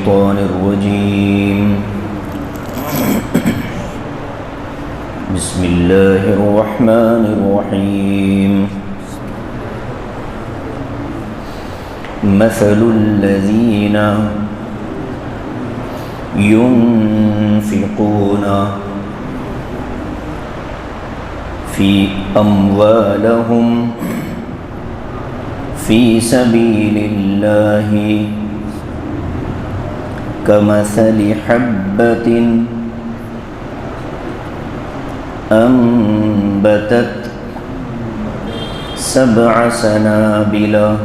الشيطان الرجيم بسم الله الرحمن الرحيم مثل الذين ينفقون في أموالهم في سبيل الله كمثل حبة أنبتت 7 سنابل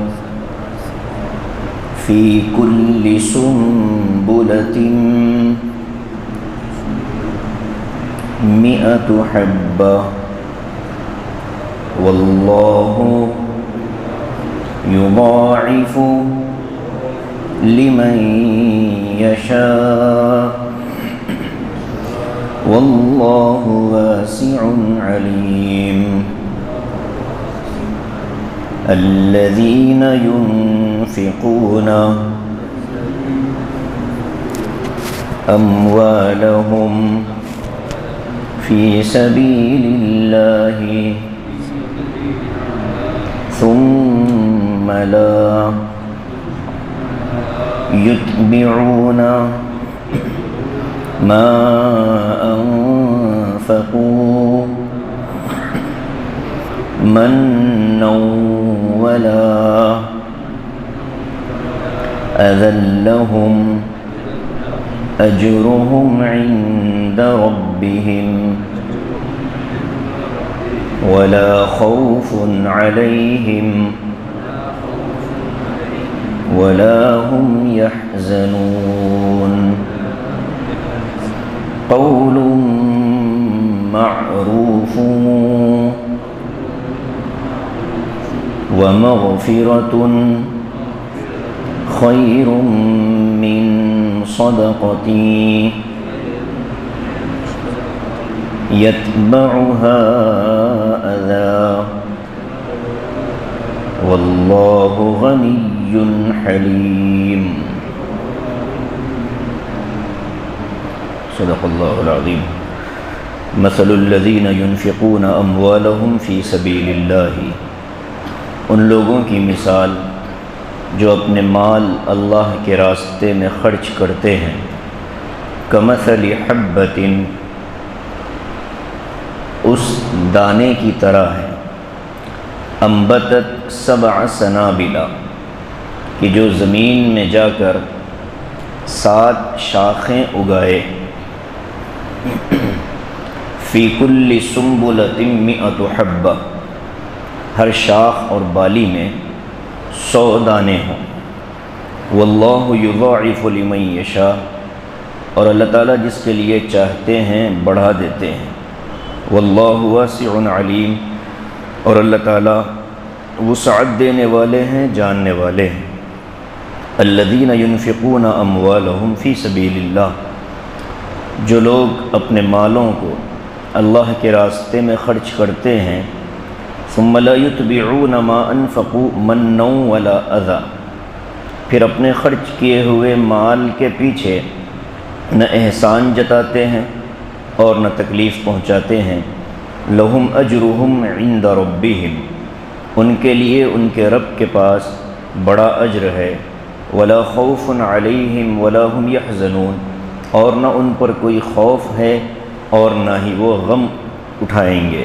في كل سنبلة 100 حبة والله يضاعف لمن يشاء والله واسع عليم الذين ينفقون أموالهم في سبيل الله ثم لا يتبعون ما أنفقوا منا ولا أذى لهم أجرهم عند ربهم ولا خوف عليهم ولا هم يحزنون قول معروف ومغفرة خير من صدقة يتبعها أذى والله غني حليم صدق الله العظيم مثل الذين ينفقون أموالهم في سبيل الله ان لوگوں کی مثال جو اپنے مال اللہ کے راستے میں خرچ کرتے ہیں کمثل حبۃ اس دانے کی طرح ہے انبتت 7 سنابل کہ جو زمین میں جا کر 7 شاخیں اگائے فی کل سنبلۃ 100 حبہ ہر شاخ اور بالی میں 100 دانے ہوں واللہ یضاعف لمن یشاء اور اللہ تعالیٰ جس کے لیے چاہتے ہیں بڑھا دیتے ہیں واللہ واسع علیم اور اللہ تعالیٰ وسعت دینے والے ہیں جاننے والے ہیں الذین ينفقون اموالهم فی سبیل اللہ جو لوگ اپنے مالوں کو اللہ کے راستے میں خرچ کرتے ہیں ثم لا يتبعون ما انفقوا منا ولا اذى پھر اپنے خرچ کیے ہوئے مال کے پیچھے نہ احسان جتاتے ہیں اور نہ تکلیف پہنچاتے ہیں لہم اجرہم عند ربہم ان کے لیے ان کے رب کے پاس بڑا اجر ہے ولا خوف علیہم ولا هم یحزنون اور نہ ان پر کوئی خوف ہے اور نہ ہی وہ غم اٹھائیں گے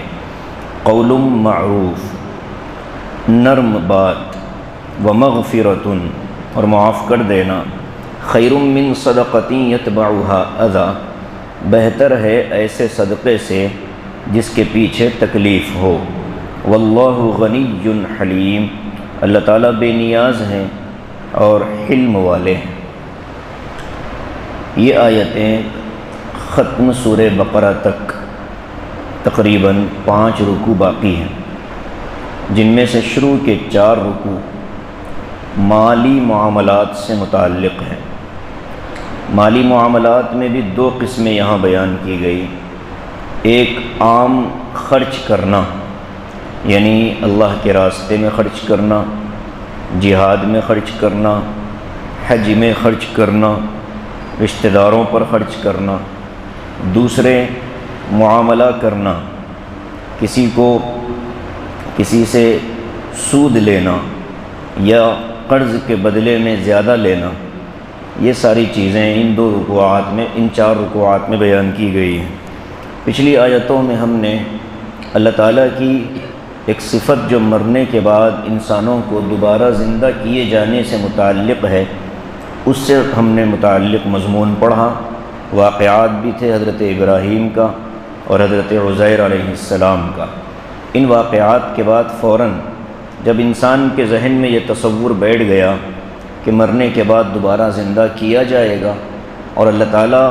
قول معروف نرم بات ومغفرۃ اور معاف کر دینا خیر من صدقۃ یتبعها اذى بہتر ہے ایسے صدقے سے جس کے پیچھے تکلیف ہو واللہ غنی حلیم اللہ تعالیٰ بے نیاز ہیں اور حلم والے ہیں یہ آیتیں ختم سورہ بقرہ تک تقریباً 5 رکوع باقی ہیں جن میں سے شروع کے 4 رکوع مالی معاملات سے متعلق ہیں مالی معاملات میں بھی 2 قسمیں یہاں بیان کی گئی ایک عام خرچ کرنا یعنی اللہ کے راستے میں خرچ کرنا جہاد میں خرچ کرنا حج میں خرچ کرنا رشتہ داروں پر خرچ کرنا، دوسرے معاملہ کرنا، کسی سے سود لینا یا قرض کے بدلے میں زیادہ لینا، یہ ساری چیزیں ان 2 رکوعات میں، ان 4 رکوعات میں بیان کی گئی ہیں۔ پچھلی آیتوں میں ہم نے اللہ تعالیٰ کی ایک صفت جو مرنے کے بعد انسانوں کو دوبارہ زندہ کیے جانے سے متعلق ہے، اس سے ہم نے متعلق مضمون پڑھا، واقعات بھی تھے حضرت ابراہیم کا اور حضرت عزیر علیہ السلام کا۔ ان واقعات کے بعد فوراً جب انسان کے ذہن میں یہ تصور بیٹھ گیا کہ مرنے کے بعد دوبارہ زندہ کیا جائے گا اور اللہ تعالیٰ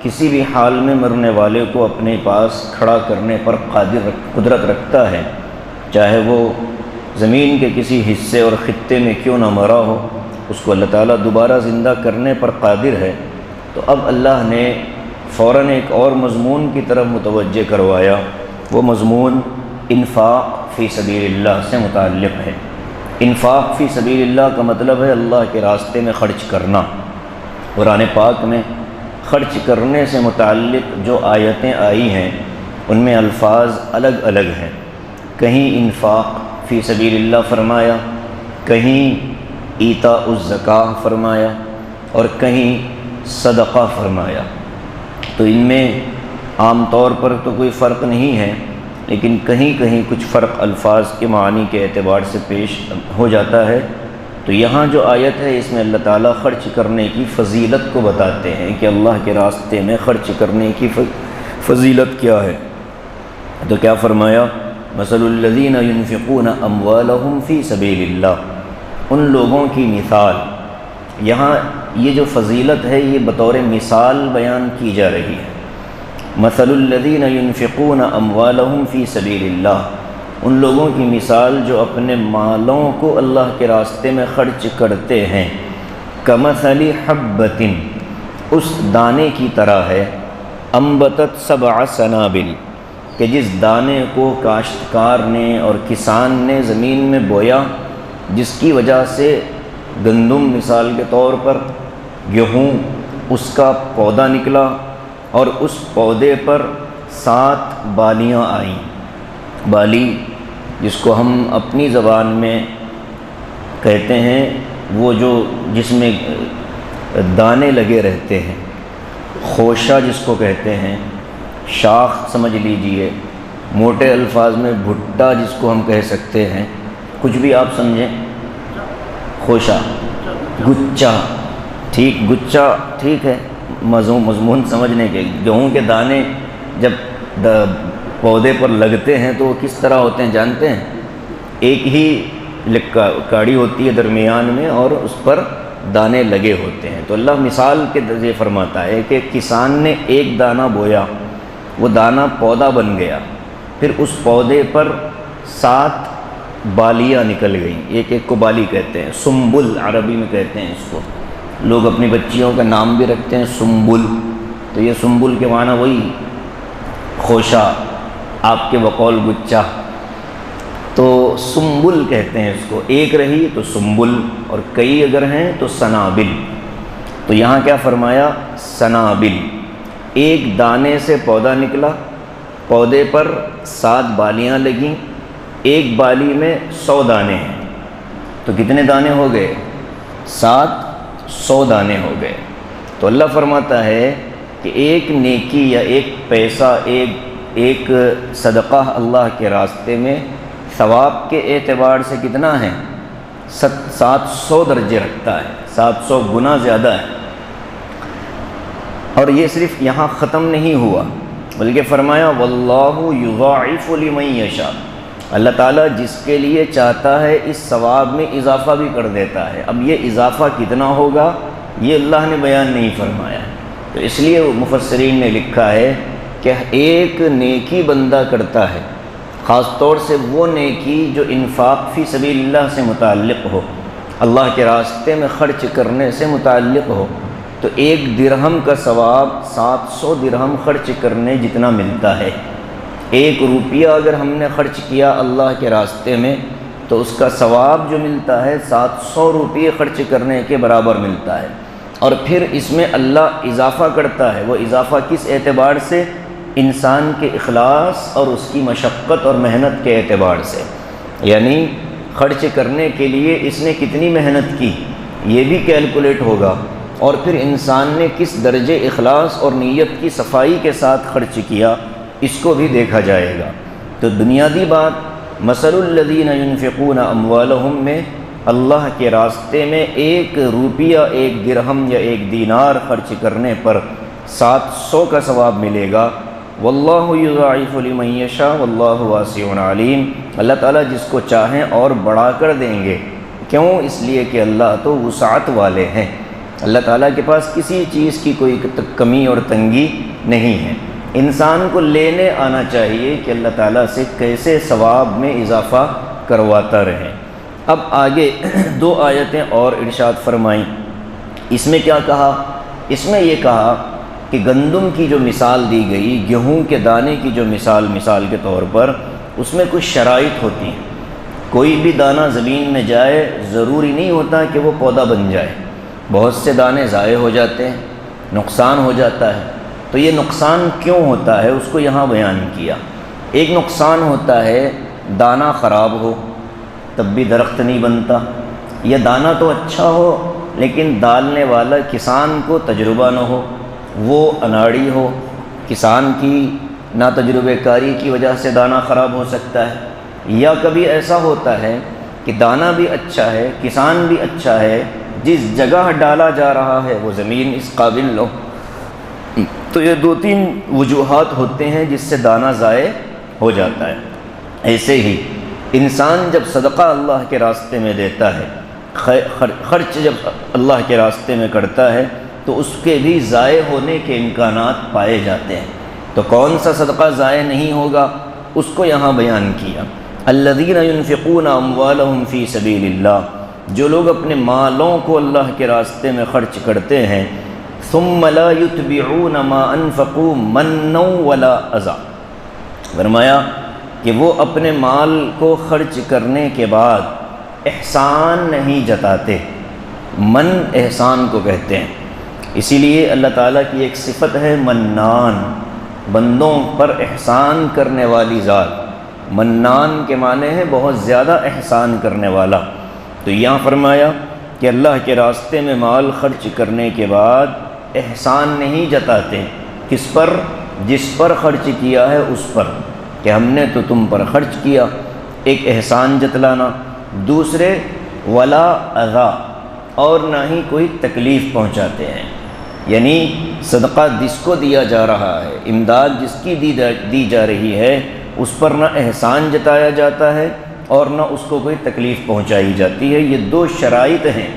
کسی بھی حال میں مرنے والے کو اپنے پاس کھڑا کرنے پر قدرت رکھتا ہے، چاہے وہ زمین کے کسی حصے اور خطے میں کیوں نہ مرا ہو، اس کو اللہ تعالیٰ دوبارہ زندہ کرنے پر قادر ہے، تو اب اللہ نے فوراً ایک اور مضمون کی طرف متوجہ کروایا۔ وہ مضمون انفاق فی سبیل اللہ سے متعلق ہے۔ انفاق فی سبیل اللہ کا مطلب ہے اللہ کے راستے میں خرچ کرنا۔ قرآن پاک میں خرچ کرنے سے متعلق جو آیتیں آئی ہیں ان میں الفاظ الگ الگ ہیں، کہیں انفاق فی سبیل اللہ فرمایا، کہیں ایتاء الزکاہ فرمایا اور کہیں صدقہ فرمایا۔ تو ان میں عام طور پر تو کوئی فرق نہیں ہے، لیکن کہیں کہیں کچھ فرق الفاظ کے معنی کے اعتبار سے پیش ہو جاتا ہے۔ تو یہاں جو آیت ہے اس میں اللہ تعالیٰ خرچ کرنے کی فضیلت کو بتاتے ہیں کہ اللہ کے راستے میں خرچ کرنے کی فضیلت کیا ہے۔ تو کیا فرمایا؟ مثل الذین ينفقون اموالهم فی سبیل اللہ، ان لوگوں کی مثال، یہاں یہ جو فضیلت ہے یہ بطور مثال بیان کی جا رہی ہے۔ مثل الذین ينفقون اموالهم فی سبیل اللہ، ان لوگوں کی مثال جو اپنے مالوں کو اللہ کے راستے میں خرچ کرتے ہیں، کمثل حبۃ، اس دانے کی طرح ہے، انبتت 7 سنابل، کہ جس دانے کو کاشتکار نے اور کسان نے زمین میں بویا، جس کی وجہ سے گندم مثال کے طور پر، گیہوں، اس کا پودا نکلا اور اس پودے پر 7 بالیاں آئیں۔ بالی جس کو ہم اپنی زبان میں کہتے ہیں وہ جو جس میں دانے لگے رہتے ہیں، خوشہ جس کو کہتے ہیں، شاخ سمجھ لیجئے، موٹے الفاظ میں بھٹا جس کو ہم کہہ سکتے ہیں، کچھ بھی آپ سمجھیں، خوشہ، گچا، ٹھیک، گچا ٹھیک ہے، مضمون سمجھنے کے۔ گیہوں کے دانے جب پودے پر لگتے ہیں تو وہ کس طرح ہوتے ہیں جانتے ہیں؟ ایک ہی کاڑی ہوتی ہے درمیان میں اور اس پر دانے لگے ہوتے ہیں۔ تو اللہ مثال کے ذریعے فرماتا ہے کہ کسان نے ایک دانہ بویا، وہ دانہ پودا بن گیا، پھر اس پودے پر 7 بالیاں نکل گئیں، ایک ایک کو بالی کہتے ہیں، سنبل عربی میں کہتے ہیں اس کو، لوگ اپنی بچیوں کا نام بھی رکھتے ہیں سنبل، تو یہ سنبل کے معنی وہی خوشہ، آپ کے بقول گچا، تو سنبل کہتے ہیں اس کو، ایک رہی تو سنبل اور کئی اگر ہیں تو سنابل۔ تو یہاں کیا فرمایا؟ سنابل، ایک دانے سے پودا نکلا، پودے پر 7 بالیاں لگیں، ایک بالی میں 100 دانے ہیں، تو کتنے دانے ہو گئے؟ 700 دانے ہو گئے۔ تو اللہ فرماتا ہے کہ ایک نیکی یا ایک پیسہ، ایک صدقہ اللہ کے راستے میں ثواب کے اعتبار سے کتنا ہے؟ 700 درجے رکھتا ہے، 700 گنا زیادہ ہے۔ اور یہ صرف یہاں ختم نہیں ہوا، بلکہ فرمایا واللہ یضاعف لمن یشاء، اللہ تعالیٰ جس کے لیے چاہتا ہے اس ثواب میں اضافہ بھی کر دیتا ہے۔ اب یہ اضافہ کتنا ہوگا یہ اللہ نے بیان نہیں فرمایا، تو اس لیے مفسرین نے لکھا ہے کہ ایک نیکی بندہ کرتا ہے، خاص طور سے وہ نیکی جو انفاق فی سبیل اللہ سے متعلق ہو، اللہ کے راستے میں خرچ کرنے سے متعلق ہو، تو 1 درہم کا ثواب 700 درہم خرچ کرنے جتنا ملتا ہے۔ 1 روپیہ اگر ہم نے خرچ کیا اللہ کے راستے میں تو اس کا ثواب جو ملتا ہے 700 روپیے خرچ کرنے کے برابر ملتا ہے۔ اور پھر اس میں اللہ اضافہ کرتا ہے۔ وہ اضافہ کس اعتبار سے؟ انسان کے اخلاص اور اس کی مشقت اور محنت کے اعتبار سے، یعنی خرچ کرنے کے لیے اس نے کتنی محنت کی یہ بھی کیلکولیٹ ہوگا، اور پھر انسان نے کس درجے اخلاص اور نیت کی صفائی کے ساتھ خرچ کیا اس کو بھی دیکھا جائے گا۔ تو بنیادی بات مثل الذین ينفقون اموالهم میں اللہ کے راستے میں 1 روپیہ، 1 درہم یا 1 دینار خرچ کرنے پر 700 کا ثواب ملے گا۔ واللہ یضاعف لمن یشاء واللہ واسع علیم، اللہ تعالیٰ جس کو چاہیں اور بڑھا کر دیں گے۔ کیوں؟ اس لیے کہ اللہ تو وسعت والے ہیں، اللہ تعالیٰ کے پاس کسی چیز کی کوئی کمی اور تنگی نہیں ہے۔ انسان کو لینے آنا چاہیے کہ اللہ تعالیٰ سے کیسے ثواب میں اضافہ کرواتا رہے۔ اب آگے 2 آیتیں اور ارشاد فرمائیں۔ اس میں کیا کہا؟ اس میں یہ کہا کہ گندم کی جو مثال دی گئی، گیہوں کے دانے کی جو مثال کے طور پر، اس میں کچھ شرائط ہوتی ہیں۔ کوئی بھی دانہ زمین میں جائے ضروری نہیں ہوتا کہ وہ پودا بن جائے، بہت سے دانے ضائع ہو جاتے ہیں، نقصان ہو جاتا ہے۔ تو یہ نقصان کیوں ہوتا ہے اس کو یہاں بیان کیا۔ ایک نقصان ہوتا ہے دانہ خراب ہو تب بھی درخت نہیں بنتا، یا دانہ تو اچھا ہو لیکن ڈالنے والا کسان کو تجربہ نہ ہو، وہ اناڑی ہو، کسان کی ناتجربہ کاری کی وجہ سے دانہ خراب ہو سکتا ہے۔ یا کبھی ایسا ہوتا ہے کہ دانہ بھی اچھا ہے، کسان بھی اچھا ہے، جس جگہ ڈالا جا رہا ہے وہ زمین اس قابل نہ ہو۔ تو یہ 2-3 وجوہات ہوتے ہیں جس سے دانہ ضائع ہو جاتا ہے۔ ایسے ہی انسان جب صدقہ اللہ کے راستے میں دیتا ہے، خرچ جب اللہ کے راستے میں کرتا ہے تو اس کے بھی ضائع ہونے کے امکانات پائے جاتے ہیں۔ تو کون سا صدقہ ضائع نہیں ہوگا اس کو یہاں بیان کیا۔ الذین ينفقون اموالهم فی سبیل اللہ، جو لوگ اپنے مالوں کو اللہ کے راستے میں خرچ کرتے ہیں، ثم لا يتبعون ما انفقوا منا ولا اذى، فرمایا کہ وہ اپنے مال کو خرچ کرنے کے بعد احسان نہیں جتاتے۔ من احسان کو کہتے ہیں، اسی لیے اللہ تعالیٰ کی ایک صفت ہے منان، بندوں پر احسان کرنے والی ذات۔ منان کے معنی ہے بہت زیادہ احسان کرنے والا۔ تو یہاں فرمایا کہ اللہ کے راستے میں مال خرچ کرنے کے بعد احسان نہیں جتاتے۔ کس پر؟ جس پر خرچ کیا ہے اس پر، کہ ہم نے تو تم پر خرچ کیا، ایک احسان جتلانا۔ دوسرے ولا اذا، اور نہ ہی کوئی تکلیف پہنچاتے ہیں، یعنی صدقہ جس کو دیا جا رہا ہے، امداد جس کی دی جا رہی ہے، اس پر نہ احسان جتایا جاتا ہے اور نہ اس کو کوئی تکلیف پہنچائی جاتی ہے۔ یہ 2 شرائط ہیں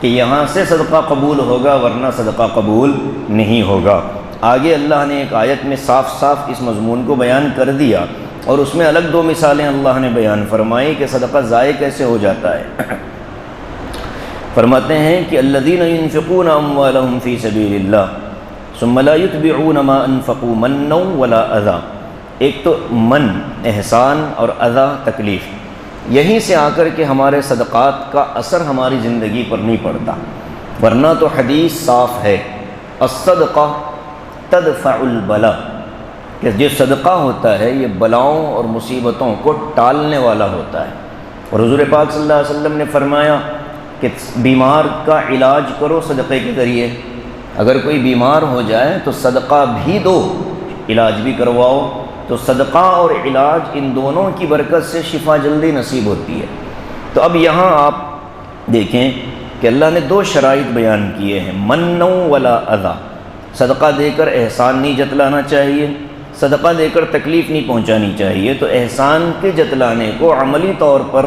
کہ یہاں سے صدقہ قبول ہوگا ورنہ صدقہ قبول نہیں ہوگا۔ آگے اللہ نے ایک آیت میں صاف صاف اس مضمون کو بیان کر دیا، اور اس میں الگ 2 مثالیں اللہ نے بیان فرمائی کہ صدقہ ضائع کیسے ہو جاتا ہے۔ فرماتے ہیں کہ الذین ينفقون اموالهم فی سبیل اللہ ثم لا يتبعون ما انفقوا منا ولا اذى۔ ایک تو من احسان اور اذى تکلیف، یہیں سے آ کر کے ہمارے صدقات کا اثر ہماری زندگی پر نہیں پڑتا، ورنہ تو حدیث صاف ہے، الصدقہ تدفع البلا، کہ جو صدقہ ہوتا ہے یہ بلاؤں اور مصیبتوں کو ٹالنے والا ہوتا ہے۔ اور حضور پاک صلی اللہ علیہ وسلم نے فرمایا کہ بیمار کا علاج کرو صدقے کے ذریعے، اگر کوئی بیمار ہو جائے تو صدقہ بھی دو، علاج بھی کرواؤ۔ تو صدقہ اور علاج ان دونوں کی برکت سے شفا جلدی نصیب ہوتی ہے۔ تو اب یہاں آپ دیکھیں کہ اللہ نے 2 شرائط بیان کیے ہیں، من ولا اذى، صدقہ دے کر احسان نہیں جتلانا چاہیے، صدقہ دے کر تکلیف نہیں پہنچانی چاہیے۔ تو احسان کے جتلانے کو عملی طور پر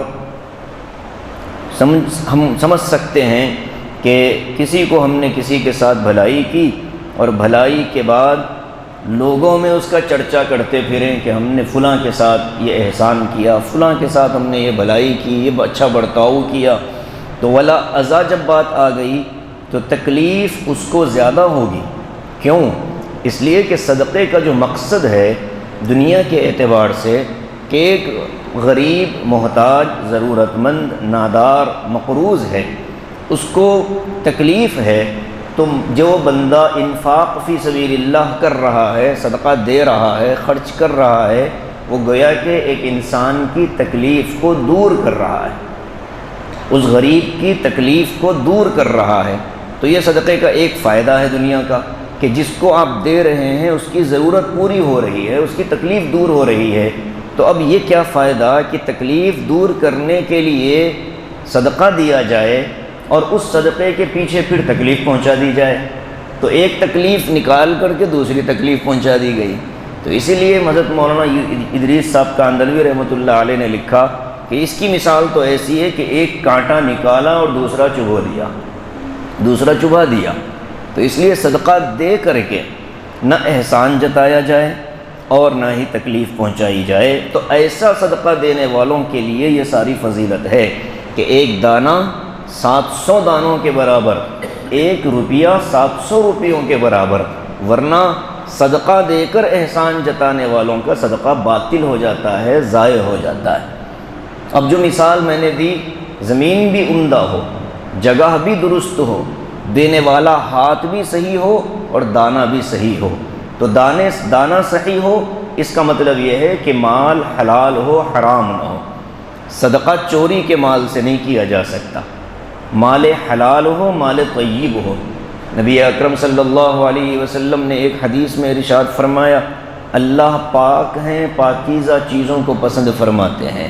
ہم سمجھ سکتے ہیں کہ کسی کو ہم نے کسی کے ساتھ بھلائی کی، اور بھلائی کے بعد لوگوں میں اس کا چرچا کرتے پھریں کہ ہم نے فلاں کے ساتھ یہ احسان کیا، فلاں کے ساتھ ہم نے یہ بھلائی کی، یہ اچھا برتاؤ کیا۔ تو ولا اذا جب بات آ گئی تو تکلیف اس کو زیادہ ہوگی۔ کیوں؟ اس لیے کہ صدقے کا جو مقصد ہے دنیا کے اعتبار سے کہ ایک غریب، محتاج، ضرورت مند، نادار، مقروض ہے، اس کو تکلیف ہے تو جو بندہ انفاق فی سبیل اللہ کر رہا ہے، صدقہ دے رہا ہے، خرچ کر رہا ہے، وہ گویا کہ ایک انسان کی تکلیف کو دور کر رہا ہے، اس غریب کی تکلیف کو دور کر رہا ہے۔ تو یہ صدقے کا ایک فائدہ ہے دنیا کا کہ جس کو آپ دے رہے ہیں اس کی ضرورت پوری ہو رہی ہے، اس کی تکلیف دور ہو رہی ہے۔ تو اب یہ کیا فائدہ کہ تکلیف دور کرنے کے لیے صدقہ دیا جائے اور اس صدقے کے پیچھے پھر تکلیف پہنچا دی جائے، تو ایک تکلیف نکال کر کے دوسری تکلیف پہنچا دی گئی۔ تو اسی لیے حضرت مولانا ادریس صاحب کاندھلوی رحمۃ اللہ علیہ نے لکھا کہ اس کی مثال تو ایسی ہے کہ ایک کانٹا نکالا اور دوسرا چبھا دیا۔ تو اس لیے صدقہ دے کر کے نہ احسان جتایا جائے اور نہ ہی تکلیف پہنچائی جائے۔ تو ایسا صدقہ دینے والوں کے لیے یہ ساری فضیلت ہے کہ ایک دانہ 700 دانوں کے برابر، 1 روپیہ 700 روپیوں کے برابر، ورنہ صدقہ دے کر احسان جتانے والوں کا صدقہ باطل ہو جاتا ہے، ضائع ہو جاتا ہے۔ اب جو مثال میں نے دی، زمین بھی عمدہ ہو، جگہ بھی درست ہو، دینے والا ہاتھ بھی صحیح ہو اور دانہ بھی صحیح ہو، تو دانہ صحیح ہو، اس کا مطلب یہ ہے کہ مال حلال ہو، حرام نہ ہو۔ صدقہ چوری کے مال سے نہیں کیا جا سکتا، مال حلال ہو، مال طیب ہو۔ نبی اکرم صلی اللہ علیہ وسلم نے ایک حدیث میں ارشاد فرمایا، اللہ پاک ہیں، پاکیزہ چیزوں کو پسند فرماتے ہیں،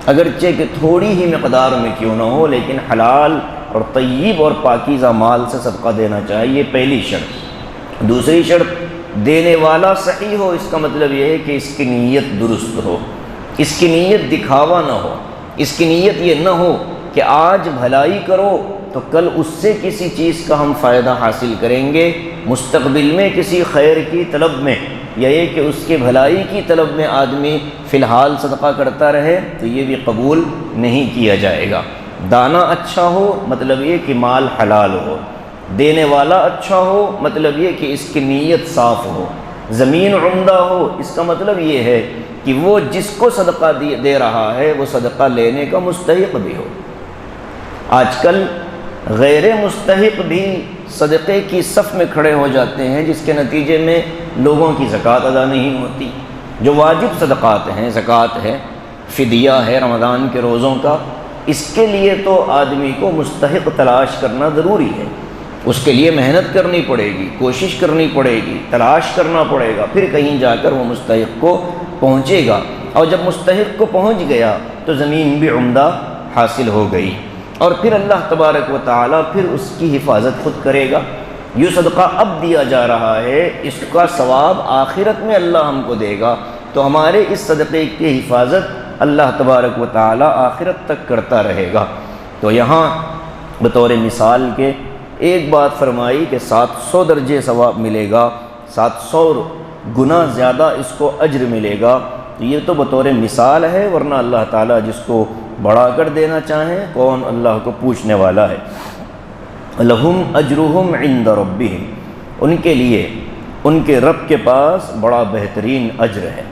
اگرچہ کہ تھوڑی ہی مقدار میں کیوں نہ ہو، لیکن حلال اور طیب اور پاکیزہ مال سے صدقہ دینا چاہیے، پہلی شرط۔ دوسری شرط، دینے والا صحیح ہو، اس کا مطلب یہ ہے کہ اس کی نیت درست ہو، اس کی نیت دکھاوا نہ ہو، اس کی نیت یہ نہ ہو کہ آج بھلائی کرو تو کل اس سے کسی چیز کا ہم فائدہ حاصل کریں گے، مستقبل میں کسی خیر کی طلب میں، یا یہ کہ اس کے بھلائی کی طلب میں آدمی فی الحال صدقہ کرتا رہے، تو یہ بھی قبول نہیں کیا جائے گا۔ دانہ اچھا ہو، مطلب یہ کہ مال حلال ہو، دینے والا اچھا ہو، مطلب یہ کہ اس کی نیت صاف ہو، زمین عمدہ ہو، اس کا مطلب یہ ہے کہ وہ جس کو صدقہ دے رہا ہے وہ صدقہ لینے کا مستحق بھی ہو۔ آج کل غیر مستحق بھی صدقے کی صف میں کھڑے ہو جاتے ہیں، جس کے نتیجے میں لوگوں کی زکوٰۃ ادا نہیں ہوتی۔ جو واجب صدقات ہیں، زکوٰۃ ہے، فدیہ ہے رمضان کے روزوں کا، اس کے لیے تو آدمی کو مستحق تلاش کرنا ضروری ہے، اس کے لیے محنت کرنی پڑے گی، کوشش کرنی پڑے گی، تلاش کرنا پڑے گا، پھر کہیں جا کر وہ مستحق کو پہنچے گا، اور جب مستحق کو پہنچ گیا تو زمین بھی عمدہ حاصل ہو گئی، اور پھر اللہ تبارک و تعالیٰ پھر اس کی حفاظت خود کرے گا۔ یہ صدقہ اب دیا جا رہا ہے، اس کا ثواب آخرت میں اللہ ہم کو دے گا، تو ہمارے اس صدقے کی حفاظت اللہ تبارک و تعالیٰ آخرت تک کرتا رہے گا۔ تو یہاں بطور مثال کے ایک بات فرمائی کہ 700 درجے ثواب ملے گا، 700 گنا زیادہ اس کو اجر ملے گا۔ یہ تو بطور مثال ہے، ورنہ اللہ تعالیٰ جس کو بڑھا کر دینا چاہیں، کون اللہ کو پوچھنے والا ہے۔ لہم اجرہم عند ربہم، ان کے لیے ان کے رب کے پاس بڑا بہترین اجر ہے۔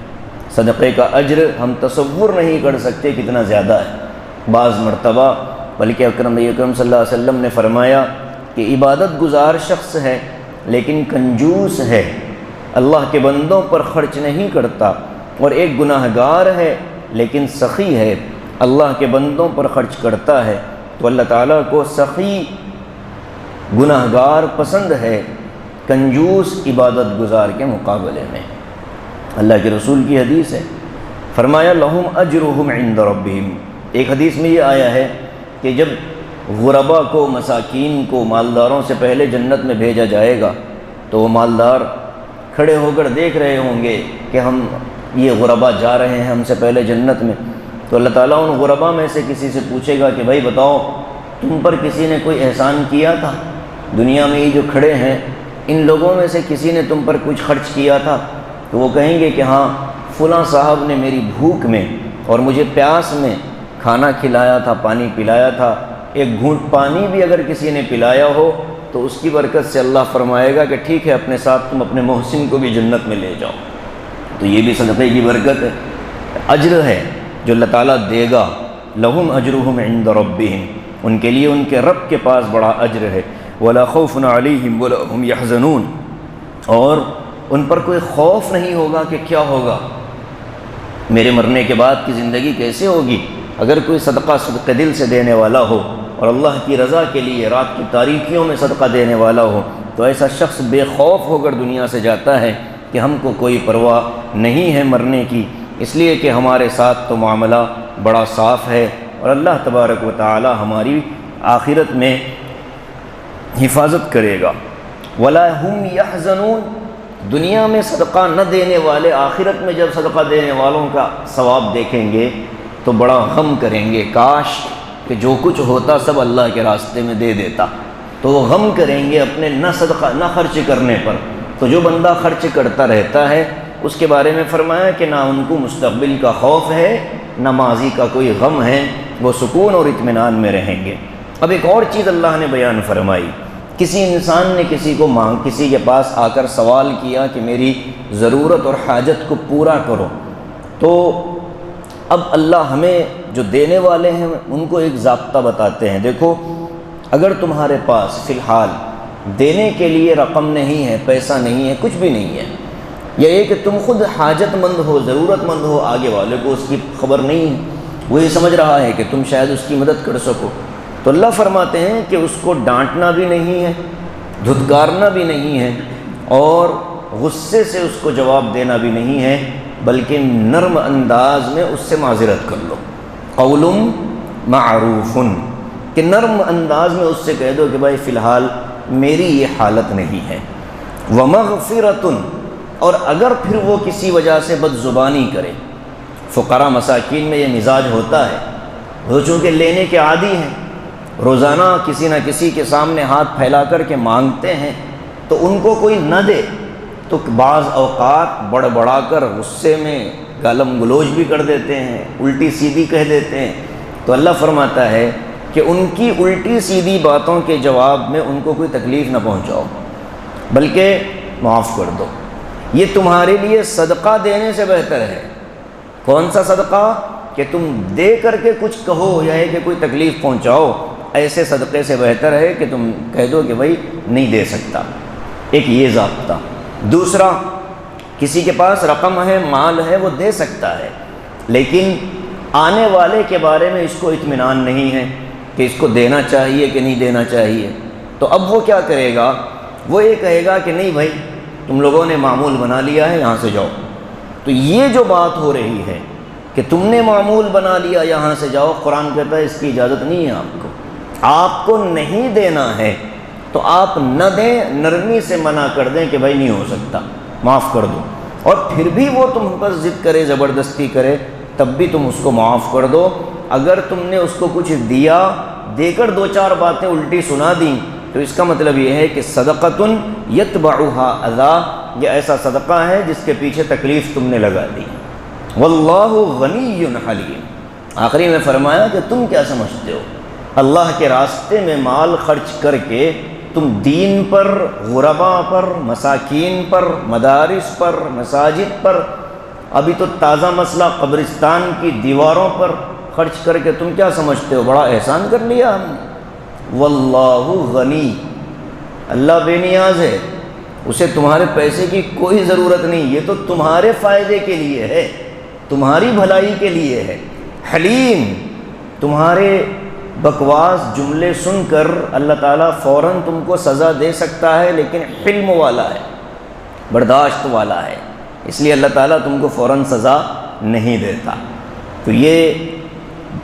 صدقے کا اجر ہم تصور نہیں کر سکتے کتنا زیادہ ہے۔ بعض مرتبہ بلکہ نبی اکرم صلی اللہ علیہ وسلم نے فرمایا کہ عبادت گزار شخص ہے لیکن کنجوس ہے، اللہ کے بندوں پر خرچ نہیں کرتا، اور ایک گناہ گار ہے لیکن سخی ہے، اللہ کے بندوں پر خرچ کرتا ہے، تو اللہ تعالیٰ کو سخی گناہ گار پسند ہے کنجوس عبادت گزار کے مقابلے میں۔ اللہ کے رسول کی حدیث ہے، فرمایا لہم اجرہم عند ربہم۔ ایک حدیث میں یہ آیا ہے کہ جب غربا کو، مساکین کو مالداروں سے پہلے جنت میں بھیجا جائے گا تو وہ مالدار کھڑے ہو کر دیکھ رہے ہوں گے کہ ہم یہ غربا جا رہے ہیں ہم سے پہلے جنت میں، تو اللہ تعالیٰ ان غربا میں سے کسی سے پوچھے گا کہ بھائی بتاؤ تم پر کسی نے کوئی احسان کیا تھا؟ دنیا میں یہ جو کھڑے ہیں ان لوگوں میں سے کسی نے تم پر کچھ خرچ کیا تھا؟ تو وہ کہیں گے کہ ہاں فلاں صاحب نے میری بھوک میں اور مجھے پیاس میں کھانا کھلایا تھا، پانی پلایا تھا، ایک گھونٹ پانی بھی اگر کسی نے پلایا ہو تو اس کی برکت سے اللہ فرمائے گا کہ ٹھیک ہے اپنے ساتھ تم اپنے محسن کو بھی جنت میں لے جاؤ۔ تو یہ بھی صدقے کی برکت ہے، اجر ہے جو اللہ تعالیٰ دے گا۔ لہم اجرہم عند ربہم، ان کے لیے ان کے رب کے پاس بڑا اجر ہے۔ ولا خوف علیہم ولا هم یحزنون، اور ان پر کوئی خوف نہیں ہوگا کہ کیا ہوگا، میرے مرنے کے بعد کی زندگی کیسے ہوگی۔ اگر کوئی صدقہ دل سے دینے والا ہو اور اللہ کی رضا کے لیے رات کی تاریکیوں میں صدقہ دینے والا ہو، تو ایسا شخص بے خوف ہو کر دنیا سے جاتا ہے کہ ہم کو کوئی پرواہ نہیں ہے مرنے کی، اس لیے کہ ہمارے ساتھ تو معاملہ بڑا صاف ہے، اور اللہ تبارک و تعالی ہماری آخرت میں حفاظت کرے گا۔ ولا هم یحزنون، دنیا میں صدقہ نہ دینے والے آخرت میں جب صدقہ دینے والوں کا ثواب دیکھیں گے تو بڑا غم کریں گے، کاش کہ جو کچھ ہوتا سب اللہ کے راستے میں دے دیتا، تو وہ غم کریں گے اپنے نہ خرچ کرنے پر۔ تو جو بندہ خرچ کرتا رہتا ہے اس کے بارے میں فرمایا کہ نہ ان کو مستقبل کا خوف ہے نہ ماضی کا کوئی غم ہے، وہ سکون اور اطمینان میں رہیں گے۔ اب ایک اور چیز اللہ نے بیان فرمائی، کسی انسان نے کسی کے پاس آ کر سوال کیا کہ میری ضرورت اور حاجت کو پورا کرو، تو اب اللہ ہمیں جو دینے والے ہیں ان کو ایک ضابطہ بتاتے ہیں۔ دیکھو، اگر تمہارے پاس فی الحال دینے کے لیے رقم نہیں ہے، پیسہ نہیں ہے، کچھ بھی نہیں ہے، یا یہ کہ تم خود حاجت مند ہو، ضرورت مند ہو، آگے والے کو اس کی خبر نہیں ہے، وہ یہ سمجھ رہا ہے کہ تم شاید اس کی مدد کر سکو، تو اللہ فرماتے ہیں کہ اس کو ڈانٹنا بھی نہیں ہے، دھتکارنا بھی نہیں ہے، اور غصے سے اس کو جواب دینا بھی نہیں ہے، بلکہ نرم انداز میں اس سے معذرت کر لو۔ قول معروف، کہ نرم انداز میں اس سے کہہ دو کہ بھائی فی الحال میری یہ حالت نہیں ہے۔ ومغفرۃ، اور اگر پھر وہ کسی وجہ سے بد زبانی کرے، فقراء مساکین میں یہ مزاج ہوتا ہے، وہ چونکہ لینے کے عادی ہیں، روزانہ کسی نہ کسی کے سامنے ہاتھ پھیلا کر کے مانگتے ہیں، تو ان کو کوئی نہ دے تو بعض اوقات بڑا کر غصے میں گالم گلوچ بھی کر دیتے ہیں، الٹی سیدھی کہہ دیتے ہیں۔ تو اللہ فرماتا ہے کہ ان کی الٹی سیدھی باتوں کے جواب میں ان کو کوئی تکلیف نہ پہنچاؤ، بلکہ معاف کر دو۔ یہ تمہارے لیے صدقہ دینے سے بہتر ہے۔ کون سا صدقہ؟ کہ تم دے کر کے کچھ کہو یا ہے کہ کوئی تکلیف پہنچاؤ، ایسے صدقے سے بہتر ہے کہ تم کہہ دو کہ بھائی نہیں دے سکتا۔ ایک یہ ضابطہ۔ دوسرا، کسی کے پاس رقم ہے، مال ہے، وہ دے سکتا ہے، لیکن آنے والے کے بارے میں اس کو اطمینان نہیں ہے کہ اس کو دینا چاہیے کہ نہیں دینا چاہیے، تو اب وہ کیا کرے گا؟ وہ یہ کہے گا کہ نہیں بھائی تم لوگوں نے معمول بنا لیا ہے، یہاں سے جاؤ۔ تو یہ جو بات ہو رہی ہے کہ تم نے معمول بنا لیا، یہاں سے جاؤ، قرآن کہتا ہے اس کی اجازت نہیں ہے آپ کو نہیں دینا ہے، تو آپ نہ دیں، نرمی سے منع کر دیں کہ بھائی نہیں ہو سکتا، معاف کر دو۔ اور پھر بھی وہ تم پر ضد کرے، زبردستی کرے، تب بھی تم اس کو معاف کر دو۔ اگر تم نے اس کو کچھ دیا، دے کر دو چار باتیں الٹی سنا دیں، تو اس کا مطلب یہ ہے کہ صدقۃ یتبعها اذی، یہ ایسا صدقہ ہے جس کے پیچھے تکلیف تم نے لگا دی۔ واللہ غنی حلیم، آخری میں فرمایا کہ تم کیا سمجھتے ہو، اللہ کے راستے میں مال خرچ کر کے تم دین پر، غرباء پر، مساکین پر، مدارس پر، مساجد پر، ابھی تو تازہ مسئلہ قبرستان کی دیواروں پر خرچ کر کے تم کیا سمجھتے ہو بڑا احسان کر لیا ہم نے۔ واللہ غنی، اللہ بے نیاز ہے، اسے تمہارے پیسے کی کوئی ضرورت نہیں، یہ تو تمہارے فائدے کے لیے ہے، تمہاری بھلائی کے لیے ہے۔ حلیم، تمہارے بکواس جملے سن کر اللہ تعالیٰ فوراً تم کو سزا دے سکتا ہے، لیکن حلم والا ہے، برداشت والا ہے، اس لیے اللہ تعالیٰ تم کو فوراً سزا نہیں دیتا۔ تو یہ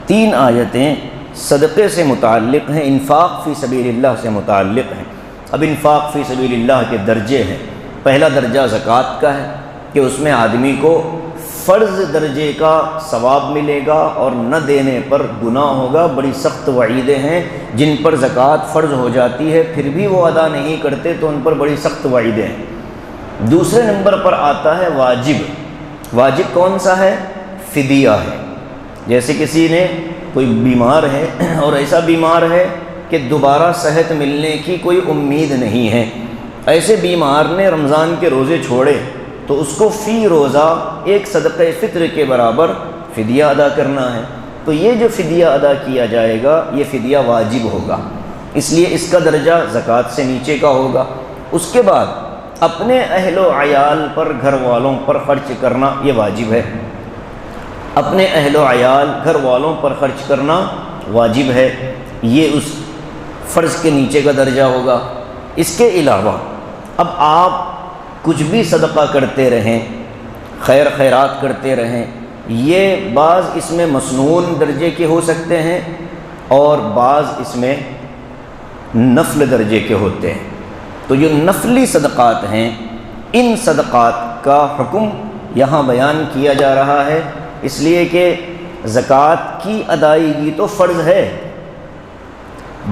3 آیتیں صدقے سے متعلق ہیں، انفاق فی سبیل اللہ سے متعلق ہیں۔ اب انفاق فی سبیل اللہ کے درجے ہیں۔ پہلا درجہ زکوٰۃ کا ہے کہ اس میں آدمی کو فرض درجے کا ثواب ملے گا اور نہ دینے پر گناہ ہوگا۔ بڑی سخت وعیدیں ہیں جن پر زکوٰۃ فرض ہو جاتی ہے پھر بھی وہ ادا نہیں کرتے، تو ان پر بڑی سخت وعیدیں ہیں۔ دوسرے نمبر پر آتا ہے واجب۔ واجب کون سا ہے؟ فدیہ ہے۔ جیسے کسی نے کوئی بیمار ہے اور ایسا بیمار ہے کہ دوبارہ صحت ملنے کی کوئی امید نہیں ہے، ایسے بیمار نے رمضان کے روزے چھوڑے تو اس کو فی روزہ ایک صدقہ فطر کے برابر فدیہ ادا کرنا ہے۔ تو یہ جو فدیہ ادا کیا جائے گا یہ فدیہ واجب ہوگا۔ اس لیے اس کا درجہ زکوٰۃ سے نیچے کا ہوگا۔ اس کے بعد اپنے اہل و عیال پر، گھر والوں پر خرچ کرنا یہ واجب ہے، اپنے اہل و عیال گھر والوں پر خرچ کرنا واجب ہے، یہ اس فرض کے نیچے کا درجہ ہوگا۔ اس کے علاوہ اب آپ کچھ بھی صدقہ کرتے رہیں، خیر خیرات کرتے رہیں، یہ بعض اس میں مسنون درجے کے ہو سکتے ہیں اور بعض اس میں نفل درجے کے ہوتے ہیں۔ تو جو نفلی صدقات ہیں، ان صدقات کا حکم یہاں بیان کیا جا رہا ہے، اس لیے کہ زکوٰۃ کی ادائیگی تو فرض ہے،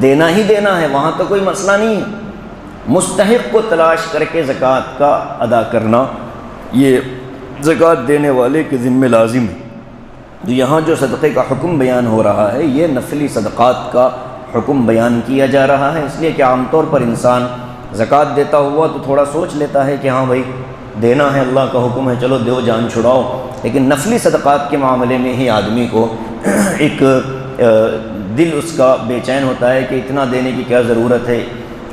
دینا ہی دینا ہے، وہاں تو کوئی مسئلہ نہیں ہے۔ مستحق کو تلاش کر کے زکوٰۃ کا ادا کرنا یہ زکوٰۃ دینے والے کے ذمہ لازم ہے۔ تو یہاں جو صدقے کا حکم بیان ہو رہا ہے، یہ نفلی صدقات کا حکم بیان کیا جا رہا ہے، اس لیے کہ عام طور پر انسان زکوٰۃ دیتا ہوا تو تھوڑا سوچ لیتا ہے کہ ہاں بھائی دینا ہے، اللہ کا حکم ہے، چلو دیو جان چھڑاؤ، لیکن نفلی صدقات کے معاملے میں ہی آدمی کو ایک دل اس کا بے چین ہوتا ہے کہ اتنا دینے کی کیا ضرورت ہے۔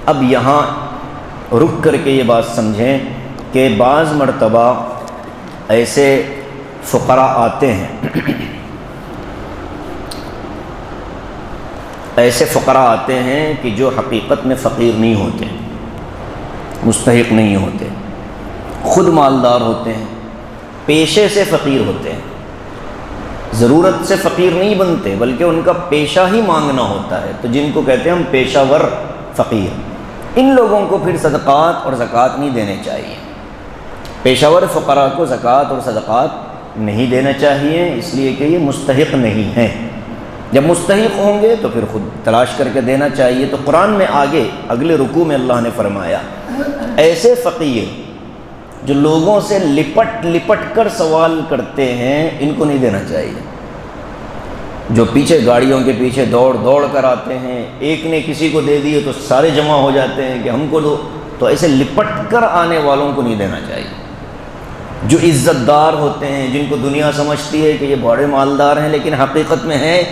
اب یہاں رک کر کے یہ بات سمجھیں کہ بعض مرتبہ ایسے فقراء آتے ہیں، ایسے فقراء آتے ہیں کہ جو حقیقت میں فقیر نہیں ہوتے، مستحق نہیں ہوتے، خود مالدار ہوتے ہیں، پیشے سے فقیر ہوتے ہیں، ضرورت سے فقیر نہیں بنتے بلکہ ان کا پیشہ ہی مانگنا ہوتا ہے، تو جن کو کہتے ہیں ہم پیشہ ور فقیر، ان لوگوں کو پھر صدقات اور زکوٰۃ نہیں دینے چاہیے۔ پیشہ ور فقراء کو زکوٰۃ اور صدقات نہیں دینا چاہیے، اس لیے کہ یہ مستحق نہیں ہیں۔ جب مستحق ہوں گے تو پھر خود تلاش کر کے دینا چاہیے۔ تو قرآن میں آگے اگلے رکوع میں اللہ نے فرمایا ایسے فقیر جو لوگوں سے لپٹ لپٹ کر سوال کرتے ہیں، ان کو نہیں دینا چاہیے۔ جو پیچھے گاڑیوں کے پیچھے دوڑ دوڑ کر آتے ہیں، ایک نے کسی کو دے دیے تو سارے جمع ہو جاتے ہیں کہ ہم کو دو، تو ایسے لپٹ کر آنے والوں کو نہیں دینا چاہیے۔ جو عزت دار ہوتے ہیں، جن کو دنیا سمجھتی ہے کہ یہ بڑے مالدار ہیں لیکن حقیقت میں ہیں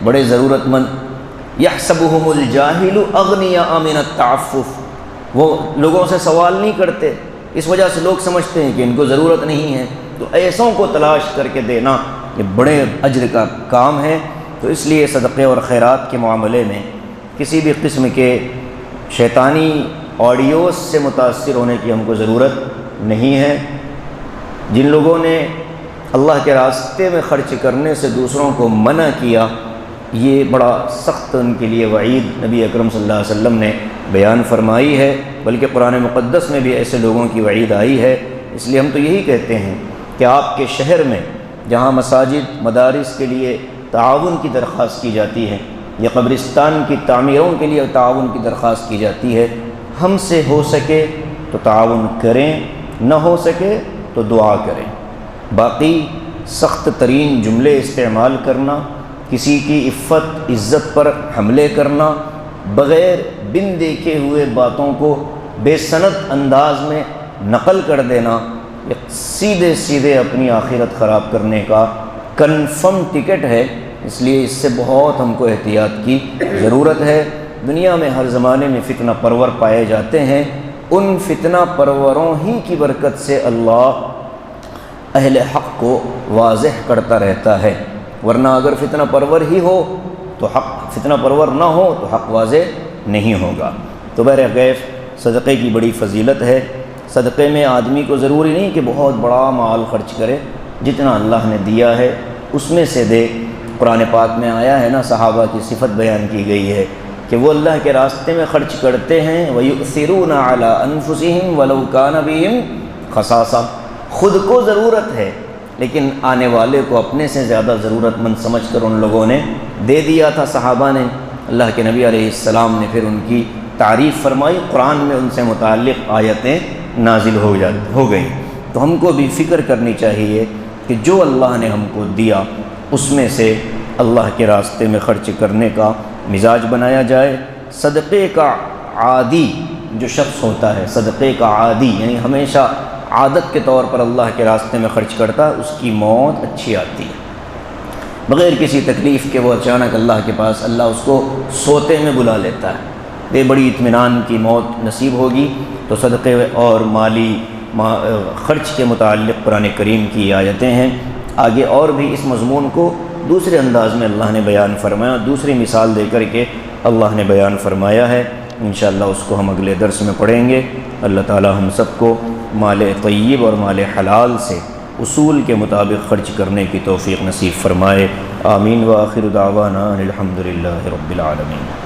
بڑے ضرورت مند، یحسبهم الجاہل اغنیاء من التعفف، وہ لوگوں سے سوال نہیں کرتے، اس وجہ سے لوگ سمجھتے ہیں کہ ان کو ضرورت نہیں ہے، تو ایسوں کو تلاش کر کے دینا یہ بڑے اجر کا کام ہے۔ تو اس لیے صدقے اور خیرات کے معاملے میں کسی بھی قسم کے شیطانی آڈیوز سے متاثر ہونے کی ہم کو ضرورت نہیں ہے۔ جن لوگوں نے اللہ کے راستے میں خرچ کرنے سے دوسروں کو منع کیا، یہ بڑا سخت ان کے لیے وعید نبی اکرم صلی اللہ علیہ وسلم نے بیان فرمائی ہے، بلکہ قرآن مقدس میں بھی ایسے لوگوں کی وعید آئی ہے۔ اس لیے ہم تو یہی کہتے ہیں کہ آپ کے شہر میں جہاں مساجد مدارس کے لیے تعاون کی درخواست کی جاتی ہے یا قبرستان کی تعمیروں کے لیے تعاون کی درخواست کی جاتی ہے، ہم سے ہو سکے تو تعاون کریں، نہ ہو سکے تو دعا کریں۔ باقی سخت ترین جملے استعمال کرنا، کسی کی عفت عزت پر حملے کرنا، بغیر بن دیکھے ہوئے باتوں کو بے سند انداز میں نقل کر دینا، یہ سیدھے سیدھے اپنی آخرت خراب کرنے کا کنفرم ٹکٹ ہے۔ اس لیے اس سے بہت ہم کو احتیاط کی ضرورت ہے۔ دنیا میں ہر زمانے میں فتنہ پرور پائے جاتے ہیں، ان فتنہ پروروں ہی کی برکت سے اللہ اہل حق کو واضح کرتا رہتا ہے، ورنہ اگر فتنہ پرور ہی ہو تو حق، فتنہ پرور نہ ہو تو حق واضح نہیں ہوگا۔ تو بہرکیف صدقے کی بڑی فضیلت ہے۔ صدقے میں آدمی کو ضروری نہیں کہ بہت بڑا مال خرچ کرے، جتنا اللہ نے دیا ہے اس میں سے دے۔ قرآن پاک میں آیا ہے نا، صحابہ کی صفت بیان کی گئی ہے کہ وہ اللہ کے راستے میں خرچ کرتے ہیں، وَيُؤْثِرُونَ عَلَىٰ أَنفُسِهِمْ وَلَوْ كَانَ بِهِمْ خَصَاصَةٌ، خود کو ضرورت ہے لیکن آنے والے کو اپنے سے زیادہ ضرورت مند سمجھ کر ان لوگوں نے دے دیا تھا۔ صحابہ نے، اللہ کے نبی علیہ السلام نے پھر ان کی تعریف فرمائی، قرآن میں ان سے متعلق آیتیں نازل ہو گئیں۔ تو ہم کو بھی فکر کرنی چاہیے کہ جو اللہ نے ہم کو دیا اس میں سے اللہ کے راستے میں خرچ کرنے کا مزاج بنایا جائے۔ صدقے کا عادی جو شخص ہوتا ہے، صدقے کا عادی یعنی ہمیشہ عادت کے طور پر اللہ کے راستے میں خرچ کرتا ہے، اس کی موت اچھی آتی ہے بغیر کسی تکلیف کے۔ وہ اچانک اللہ کے پاس، اللہ اس کو سوتے میں بلا لیتا ہے، بے بڑی اطمینان کی موت نصیب ہوگی۔ تو صدقے اور مالی خرچ کے متعلق قرآن کریم کی آیتیں ہیں۔ آگے اور بھی اس مضمون کو دوسرے انداز میں اللہ نے بیان فرمایا، دوسری مثال دے کر کے اللہ نے بیان فرمایا ہے۔ انشاءاللہ اس کو ہم اگلے درس میں پڑھیں گے۔ اللہ تعالی ہم سب کو مال طیب اور مال حلال سے اصول کے مطابق خرچ کرنے کی توفیق نصیب فرمائے۔ آمین۔ وآخر دعوانا الحمدللہ رب العالمین۔